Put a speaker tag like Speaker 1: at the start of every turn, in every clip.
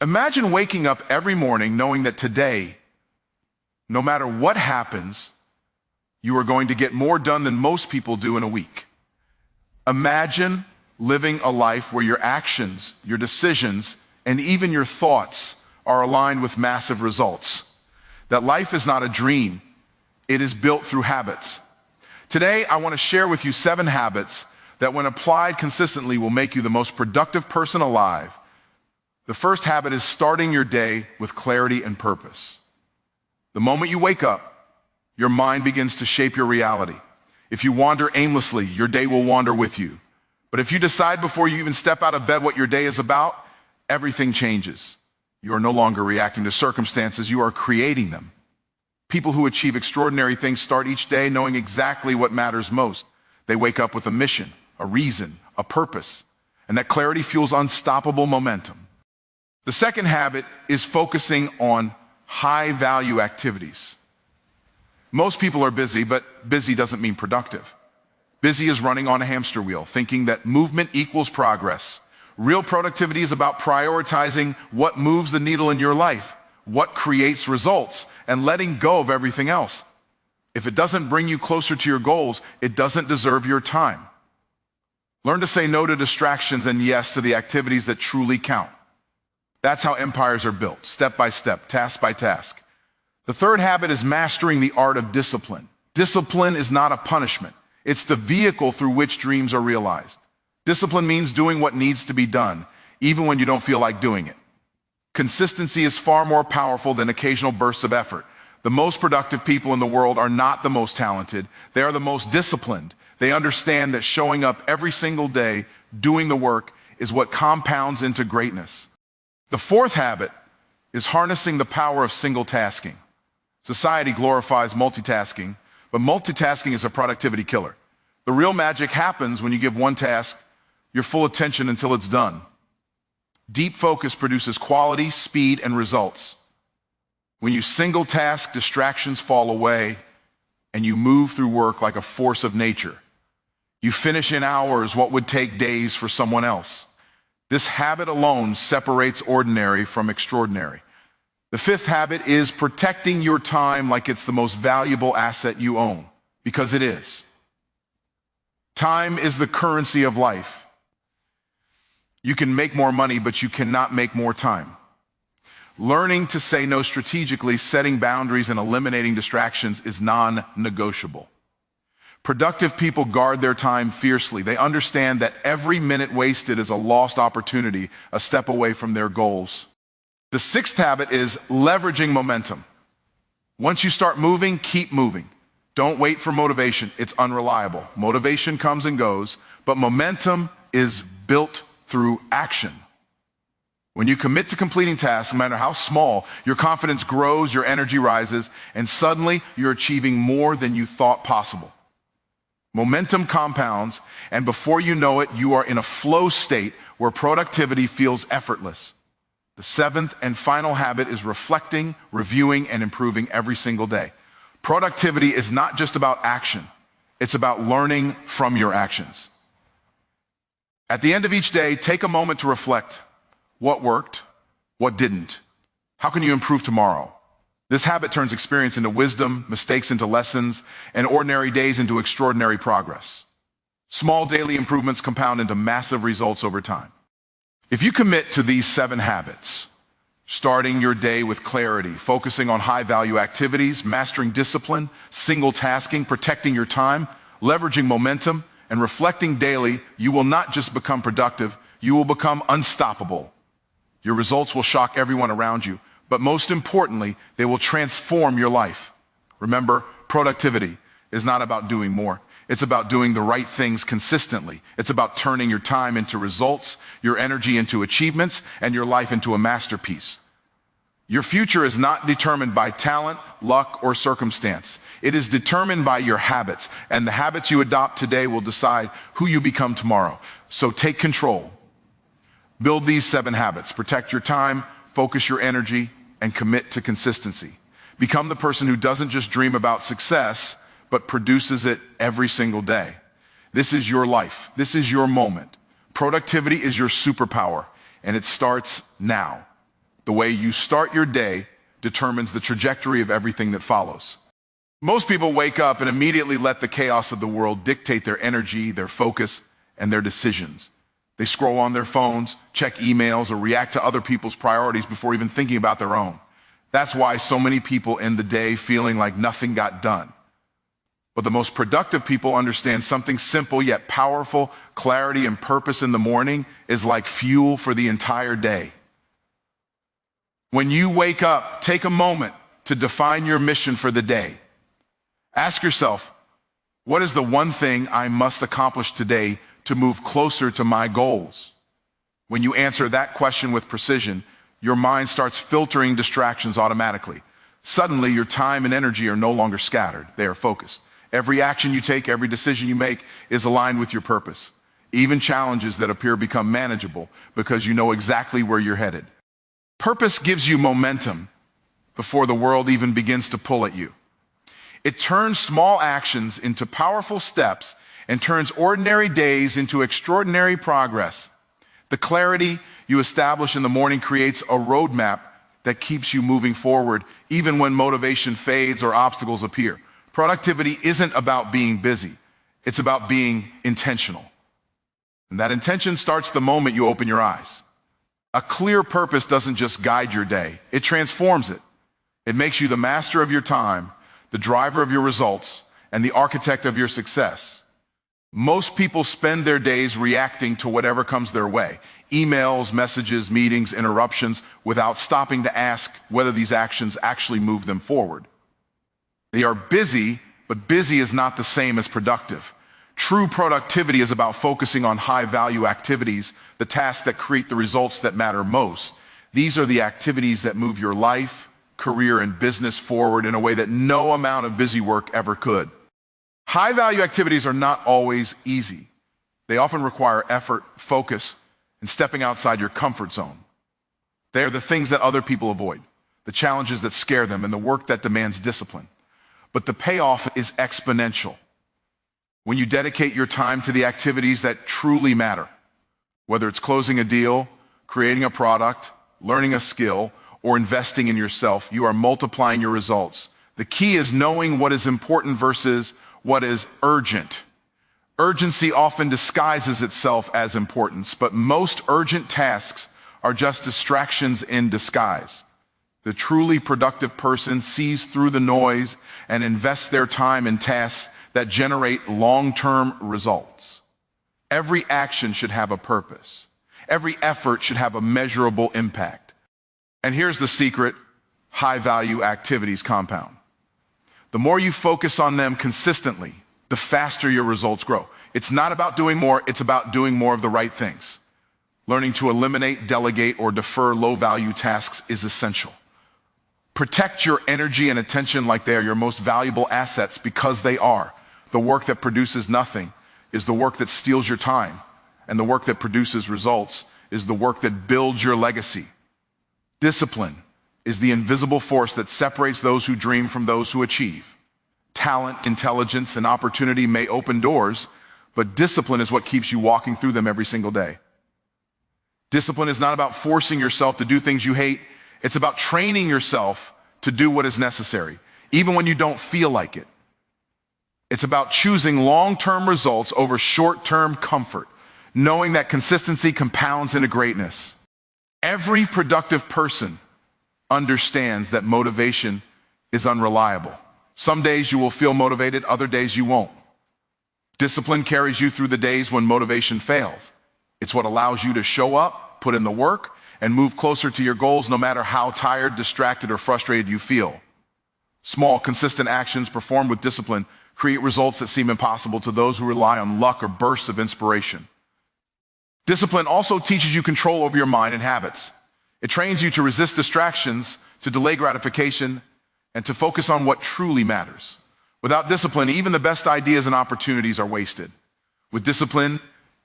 Speaker 1: Imagine waking up every morning knowing that today, no matter what happens, you are going to get more done than most people do in a week. Imagine living a life where your actions, your decisions, and even your thoughts are aligned with massive results. That life is not a dream, it is built through habits. Today, I want to share with you 7 habits that when applied consistently will make you the most productive person alive. The first habit is starting your day with clarity and purpose. The moment you wake up, your mind begins to shape your reality. If you wander aimlessly, your day will wander with you. But if you decide before you even step out of bed what your day is about, everything changes. You are no longer reacting to circumstances, you are creating them. People who achieve extraordinary things start each day knowing exactly what matters most. They wake up with a mission, a reason, a purpose, and that clarity fuels unstoppable momentum. The second habit is focusing on high-value activities. Most people are busy, but busy doesn't mean productive. Busy is running on a hamster wheel, thinking that movement equals progress. Real productivity is about prioritizing what moves the needle in your life, what creates results, and letting go of everything else. If it doesn't bring you closer to your goals, it doesn't deserve your time. Learn to say no to distractions and yes to the activities that truly count. That's how empires are built, step by step, task by task. The third habit is mastering the art of discipline. Discipline is not a punishment. It's the vehicle through which dreams are realized. Discipline means doing what needs to be done, even when you don't feel like doing it. Consistency is far more powerful than occasional bursts of effort. The most productive people in the world are not the most talented. They are the most disciplined. They understand that showing up every single day, doing the work, is what compounds into greatness. The fourth habit is harnessing the power of single tasking. Society glorifies multitasking, but multitasking is a productivity killer. The real magic happens when you give one task your full attention until it's done. Deep focus produces quality, speed, and results. When you single task, distractions fall away, and you move through work like a force of nature. You finish in hours what would take days for someone else. This habit alone separates ordinary from extraordinary. The fifth habit is protecting your time like it's the most valuable asset you own, because it is. Time is the currency of life. You can make more money, but you cannot make more time. Learning to say no strategically, setting boundaries, and eliminating distractions is non-negotiable. Productive people guard their time fiercely. They understand that every minute wasted is a lost opportunity, a step away from their goals. The sixth habit is leveraging momentum. Once you start moving, keep moving. Don't wait for motivation. It's unreliable. Motivation comes and goes, but momentum is built through action. When you commit to completing tasks, no matter how small, your confidence grows, your energy rises, and suddenly you're achieving more than you thought possible. Momentum compounds, and before you know it, you are in a flow state where productivity feels effortless. The seventh and final habit is reflecting, reviewing, and improving every single day. Productivity is not just about action. It's about learning from your actions. At the end of each day, take a moment to reflect. What worked? What didn't? How can you improve tomorrow? This habit turns experience into wisdom, mistakes into lessons, and ordinary days into extraordinary progress. Small daily improvements compound into massive results over time. If you commit to these 7 habits, starting your day with clarity, focusing on high-value activities, mastering discipline, single tasking, protecting your time, leveraging momentum, and reflecting daily, you will not just become productive, you will become unstoppable. Your results will shock everyone around you, but most importantly, they will transform your life. Remember, productivity is not about doing more. It's about doing the right things consistently. It's about turning your time into results, your energy into achievements, and your life into a masterpiece. Your future is not determined by talent, luck, or circumstance. It is determined by your habits, and the habits you adopt today will decide who you become tomorrow. So take control. Build these 7 habits. Protect your time, focus your energy, and commit to consistency. Become the person who doesn't just dream about success, but produces it every single day. This is your life. This is your moment. Productivity is your superpower, and it starts now. The way you start your day determines the trajectory of everything that follows. Most people wake up and immediately let the chaos of the world dictate their energy, their focus, and their decisions. They scroll on their phones, check emails, or react to other people's priorities before even thinking about their own. That's why so many people end the day feeling like nothing got done. But the most productive people understand something simple yet powerful. Clarity and purpose in the morning is like fuel for the entire day. When you wake up, take a moment to define your mission for the day. Ask yourself, what is the one thing I must accomplish today to move closer to my goals? When you answer that question with precision, your mind starts filtering distractions automatically. Suddenly, your time and energy are no longer scattered. They are focused. Every action you take, every decision you make is aligned with your purpose. Even challenges that appear become manageable because you know exactly where you're headed. Purpose gives you momentum before the world even begins to pull at you. It turns small actions into powerful steps and turns ordinary days into extraordinary progress. The clarity you establish in the morning creates a roadmap that keeps you moving forward, even when motivation fades or obstacles appear. Productivity isn't about being busy. It's about being intentional. And that intention starts the moment you open your eyes. A clear purpose doesn't just guide your day, it transforms it. It makes you the master of your time, the driver of your results, and the architect of your success. Most people spend their days reacting to whatever comes their way. Emails, messages, meetings, interruptions, without stopping to ask whether these actions actually move them forward. They are busy, but busy is not the same as productive. True productivity is about focusing on high-value activities, the tasks that create the results that matter most. These are the activities that move your life, career, and business forward in a way that no amount of busy work ever could. High-value activities are not always easy. They often require effort, focus, and stepping outside your comfort zone. They are the things that other people avoid, the challenges that scare them, and the work that demands discipline. But the payoff is exponential. When you dedicate your time to the activities that truly matter, whether it's closing a deal, creating a product, learning a skill, or investing in yourself, you are multiplying your results. The key is knowing what is important versus what is urgent. Urgency often disguises itself as importance, but most urgent tasks are just distractions in disguise. The truly productive person sees through the noise and invests their time in tasks that generate long-term results. Every action should have a purpose. Every effort should have a measurable impact. And here's the secret: high-value activities compound. The more you focus on them consistently, the faster your results grow. It's not about doing more, it's about doing more of the right things. Learning to eliminate, delegate, or defer low-value tasks is essential. Protect your energy and attention like they are your most valuable assets, because they are. The work that produces nothing is the work that steals your time, and the work that produces results is the work that builds your legacy. Discipline is the invisible force that separates those who dream from those who achieve. Talent, intelligence, and opportunity may open doors, but discipline is what keeps you walking through them every single day. Discipline is not about forcing yourself to do things you hate. It's about training yourself to do what is necessary, even when you don't feel like it. It's about choosing long-term results over short-term comfort, knowing that consistency compounds into greatness. Every productive person understands that motivation is unreliable. Some days you will feel motivated, other days you won't. Discipline carries you through the days when motivation fails. It's what allows you to show up, put in the work, and move closer to your goals no matter how tired, distracted, or frustrated you feel. Small, consistent actions performed with discipline create results that seem impossible to those who rely on luck or bursts of inspiration. Discipline also teaches you control over your mind and habits. It trains you to resist distractions, to delay gratification, and to focus on what truly matters. Without discipline, even the best ideas and opportunities are wasted. With discipline,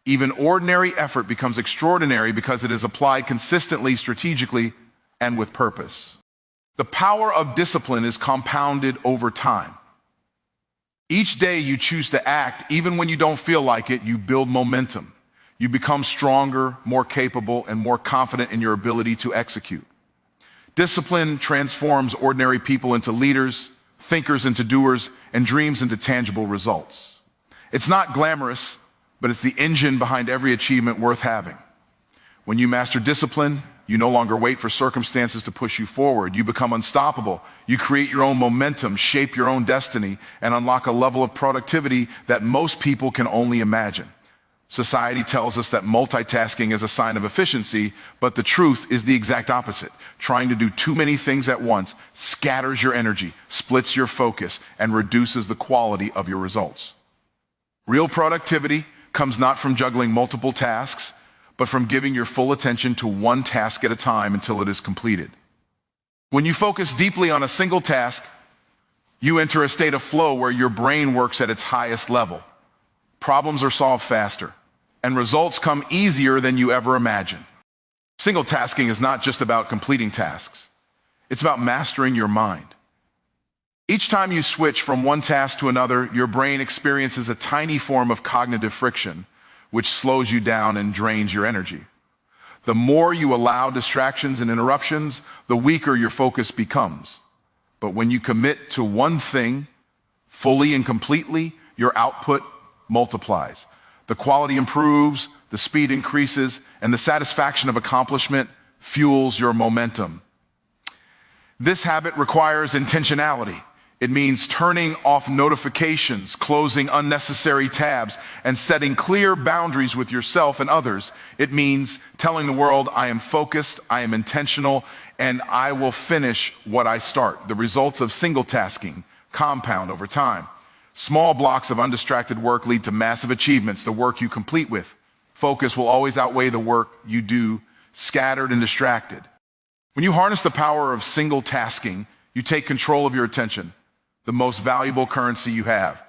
Speaker 1: even ordinary effort becomes extraordinary because it is applied consistently, strategically, and with purpose. The power of discipline is compounded over time. Each day you choose to act, even when you don't feel like it, you build momentum. You become stronger, more capable, and more confident in your ability to execute. Discipline transforms ordinary people into leaders, thinkers into doers, and dreams into tangible results. It's not glamorous, but it's the engine behind every achievement worth having. When you master discipline, you no longer wait for circumstances to push you forward. You become unstoppable. You create your own momentum, shape your own destiny, and unlock a level of productivity that most people can only imagine. Society tells us that multitasking is a sign of efficiency, but the truth is the exact opposite. Trying to do too many things at once scatters your energy, splits your focus, and reduces the quality of your results. Real productivity comes not from juggling multiple tasks, but from giving your full attention to one task at a time until it is completed. When you focus deeply on a single task, you enter a state of flow where your brain works at its highest level. Problems are solved faster, and results come easier than you ever imagined. Single tasking is not just about completing tasks. It's about mastering your mind. Each time you switch from one task to another, your brain experiences a tiny form of cognitive friction, which slows you down and drains your energy. The more you allow distractions and interruptions, the weaker your focus becomes. But when you commit to one thing fully and completely, your output multiplies. The quality improves, the speed increases, and the satisfaction of accomplishment fuels your momentum. This habit requires intentionality. It means turning off notifications, closing unnecessary tabs, and setting clear boundaries with yourself and others. It means telling the world, I am focused, I am intentional, and I will finish what I start. The results of single tasking compound over time. Small blocks of undistracted work lead to massive achievements, the work you complete with. Focus will always outweigh the work you do scattered and distracted. When you harness the power of single tasking, you take control of your attention, the most valuable currency you have.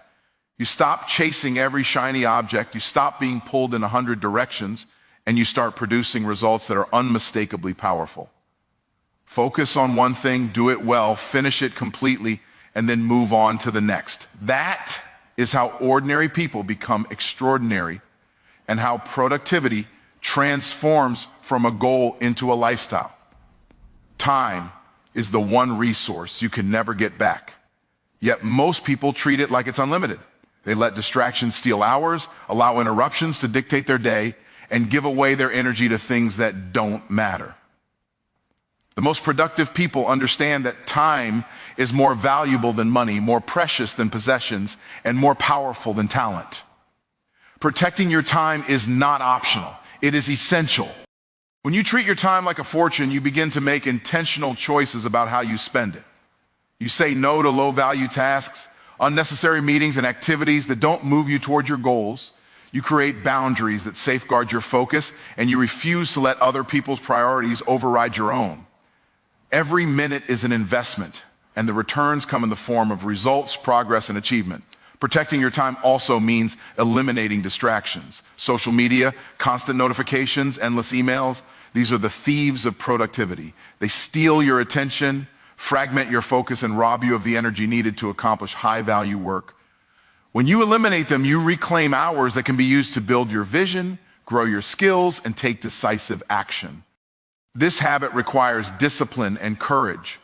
Speaker 1: You stop chasing every shiny object, you stop being pulled in 100 directions, and you start producing results that are unmistakably powerful. Focus on one thing, do it well, finish it completely, and then move on to the next. That is how ordinary people become extraordinary, and how productivity transforms from a goal into a lifestyle. Time is the one resource you can never get back. Yet most people treat it like it's unlimited. They let distractions steal hours, allow interruptions to dictate their day, and give away their energy to things that don't matter. The most productive people understand that time is more valuable than money, more precious than possessions, and more powerful than talent. Protecting your time is not optional. It is essential. When you treat your time like a fortune, you begin to make intentional choices about how you spend it. You say no to low-value tasks, unnecessary meetings, and activities that don't move you toward your goals. You create boundaries that safeguard your focus, and you refuse to let other people's priorities override your own. Every minute is an investment, and the returns come in the form of results, progress, and achievement. Protecting your time also means eliminating distractions. Social media, constant notifications, endless emails, these are the thieves of productivity. They steal your attention, fragment your focus, and rob you of the energy needed to accomplish high-value work. When you eliminate them, you reclaim hours that can be used to build your vision, grow your skills, and take decisive action. This habit requires discipline and courage.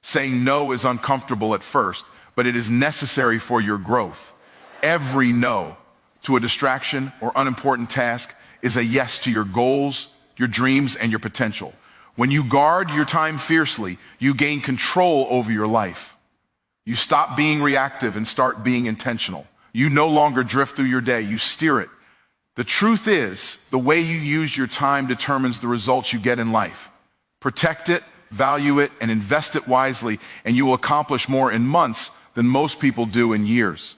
Speaker 1: Saying no is uncomfortable at first, but it is necessary for your growth. Every no to a distraction or unimportant task is a yes to your goals, your dreams, and your potential. When you guard your time fiercely, you gain control over your life. You stop being reactive and start being intentional. You no longer drift through your day, you steer it. The truth is, the way you use your time determines the results you get in life. Protect it, value it, and invest it wisely, and you will accomplish more in months than most people do in years.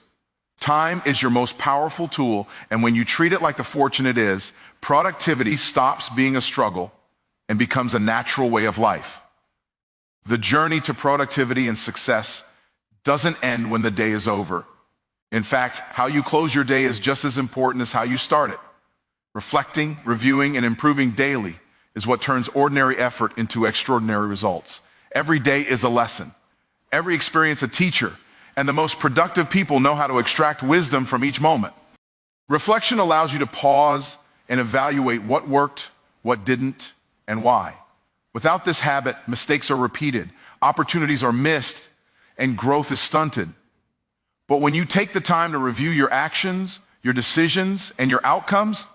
Speaker 1: Time is your most powerful tool, and when you treat it like the fortune it is, productivity stops being a struggle and becomes a natural way of life. The journey to productivity and success doesn't end when the day is over. In fact, how you close your day is just as important as how you start it. Reflecting, reviewing, and improving daily is what turns ordinary effort into extraordinary results. Every day is a lesson. Every experience a teacher, and the most productive people know how to extract wisdom from each moment. Reflection allows you to pause and evaluate what worked, what didn't, and why. Without this habit, mistakes are repeated, opportunities are missed, and growth is stunted. But when you take the time to review your actions, your decisions, and your outcomes,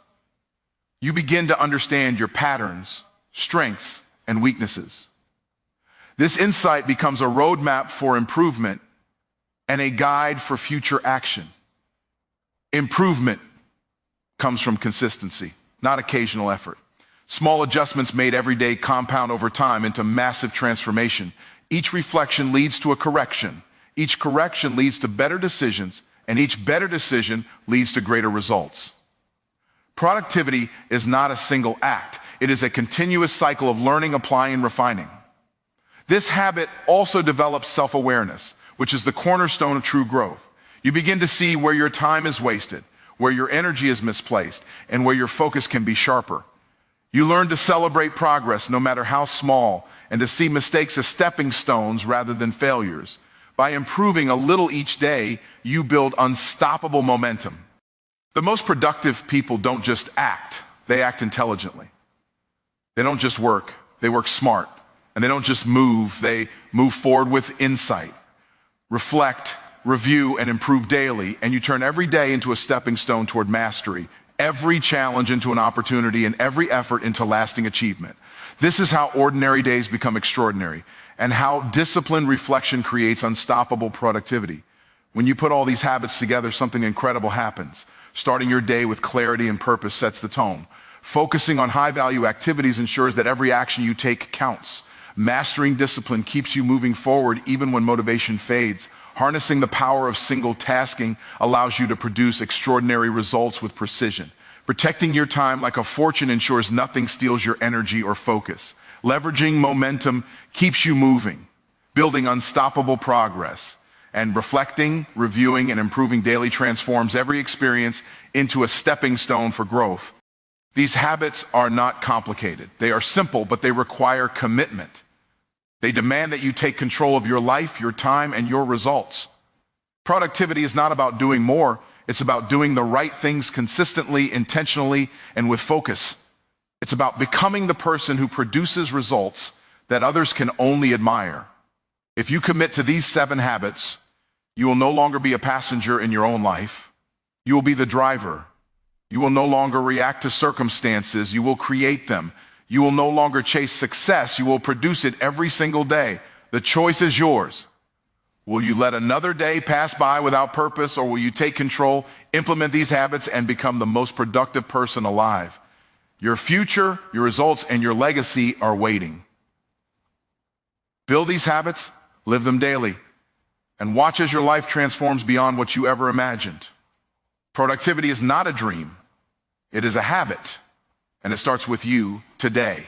Speaker 1: you begin to understand your patterns, strengths, and weaknesses. This insight becomes a roadmap for improvement and a guide for future action. Improvement comes from consistency, not occasional effort. Small adjustments made every day compound over time into massive transformation. Each reflection leads to a correction. Each correction leads to better decisions, and each better decision leads to greater results. Productivity is not a single act. It is a continuous cycle of learning, applying, and refining. This habit also develops self-awareness, which is the cornerstone of true growth. You begin to see where your time is wasted, where your energy is misplaced, and where your focus can be sharper. You learn to celebrate progress, no matter how small, and to see mistakes as stepping stones rather than failures. By improving a little each day, you build unstoppable momentum. The most productive people don't just act, they act intelligently. They don't just work, they work smart. And they don't just move, they move forward with insight. Reflect, review, and improve daily, and you turn every day into a stepping stone toward mastery, every challenge into an opportunity, and every effort into lasting achievement. This is how ordinary days become extraordinary, and how disciplined reflection creates unstoppable productivity. When you put all these habits together, something incredible happens. Starting your day with clarity and purpose sets the tone. Focusing on high-value activities ensures that every action you take counts. Mastering discipline keeps you moving forward even when motivation fades. Harnessing the power of single tasking allows you to produce extraordinary results with precision. Protecting your time like a fortune ensures nothing steals your energy or focus. Leveraging momentum keeps you moving, building unstoppable progress. And reflecting, reviewing, and improving daily transforms every experience into a stepping stone for growth. These habits are not complicated. They are simple, but they require commitment. They demand that you take control of your life, your time, and your results. Productivity is not about doing more. It's about doing the right things consistently, intentionally, and with focus. It's about becoming the person who produces results that others can only admire. If you commit to these 7 habits, you will no longer be a passenger in your own life. You will be the driver. You will no longer react to circumstances. You will create them. You will no longer chase success. You will produce it every single day. The choice is yours. Will you let another day pass by without purpose, or will you take control, implement these habits, and become the most productive person alive? Your future, your results, and your legacy are waiting. Build these habits, live them daily, and watch as your life transforms beyond what you ever imagined. Productivity is not a dream. It is a habit, and it starts with you today.